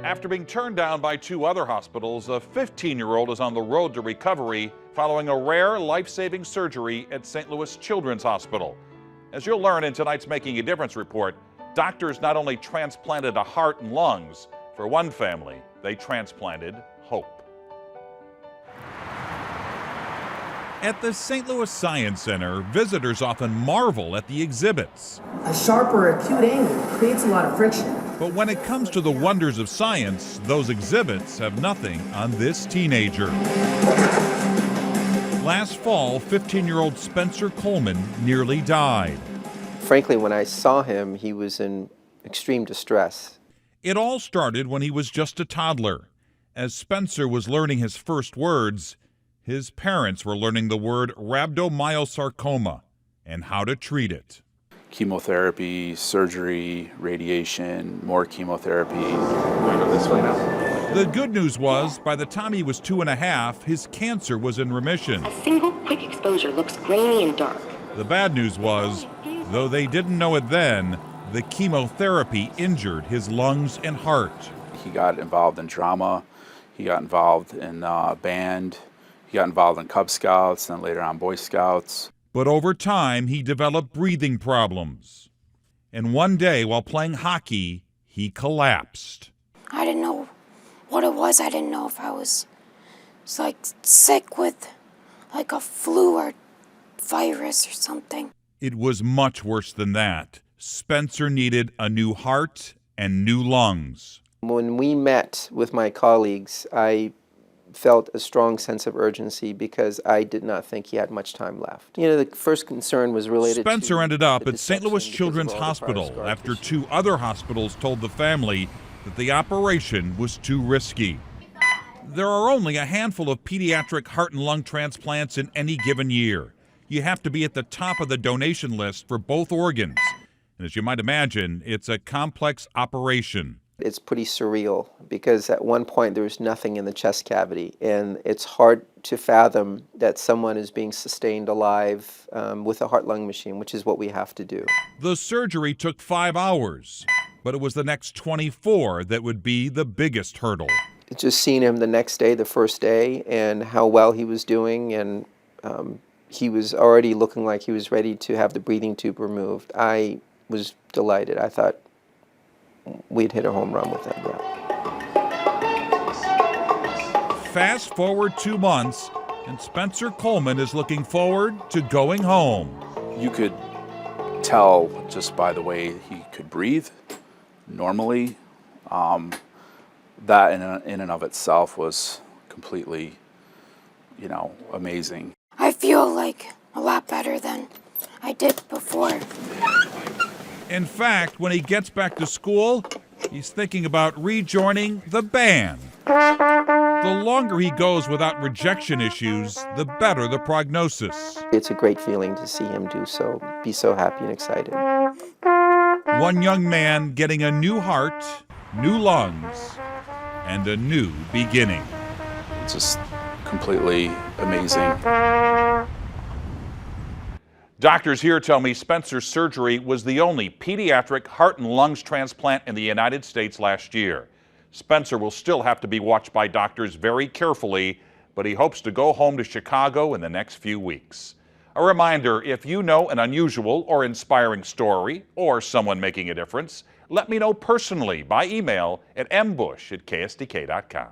After being turned down by two other hospitals, a 15-year-old is on the road to recovery following a rare life-saving surgery at St. Louis Children's Hospital. As you'll learn in tonight's Making a Difference report, doctors not only transplanted a heart and lungs, for one family, they transplanted hope. At the St. Louis Science Center, visitors often marvel at the exhibits. A sharp or acute angle creates a lot of friction. But when it comes to the wonders of science, those exhibits have nothing on this teenager. Last fall, 15-year-old Spencer Kolman nearly died. Frankly, when I saw him, he was in extreme distress. It all started when he was just a toddler. As Spencer was learning his first words, his parents were learning the word rhabdomyosarcoma and how to treat it. Chemotherapy, surgery, radiation, more chemotherapy. We'll go this way now. The good news was, by the time he was 2.5, his cancer was in remission. A single quick exposure looks grainy and dark. The bad news was, though they didn't know it then, the chemotherapy injured his lungs and heart. He got involved in drama. He got involved in band. He got involved in Cub Scouts and later on Boy Scouts. But over time, he developed breathing problems. And one day, while playing hockey, he collapsed. I didn't know what it was. I didn't know if I was like sick with like a flu or virus or something. It was much worse than that. Spencer needed a new heart and new lungs. When we met with my colleagues, I felt a strong sense of urgency because I did not think he had much time left. You know, the first concern was related to Spencer ended up at St. Louis Children's Hospital after two other hospitals told the family that the operation was too risky. There are only a handful of pediatric heart and lung transplants in any given year. You have to be at the top of the donation list for both organs. And as you might imagine, it's a complex operation. It's pretty surreal because at one point there was nothing in the chest cavity, and it's hard to fathom that someone is being sustained alive with a heart-lung machine, which is what we have to do. The surgery took 5 hours, but it was the next 24 that would be the biggest hurdle. Just seeing him the next day, the first day, and how well he was doing, and he was already looking like he was ready to have the breathing tube removed. I was delighted. I thought we'd hit a home run with him, yeah. Fast forward 2 months, and Spencer Kolman is looking forward to going home. You could tell just by the way he could breathe normally. That in and of itself was completely, amazing. I feel like a lot better than I did before. In fact, when he gets back to school, he's thinking about rejoining the band. The longer he goes without rejection issues, the better the prognosis. It's a great feeling to see him be so happy and excited. One young man getting a new heart, new lungs, and a new beginning. It's just completely amazing. Doctors here tell me Spencer's surgery was the only pediatric heart and lungs transplant in the United States last year. Spencer will still have to be watched by doctors very carefully, but he hopes to go home to Chicago in the next few weeks. A reminder, if you know an unusual or inspiring story or someone making a difference, let me know personally by email at mbush@ksdk.com.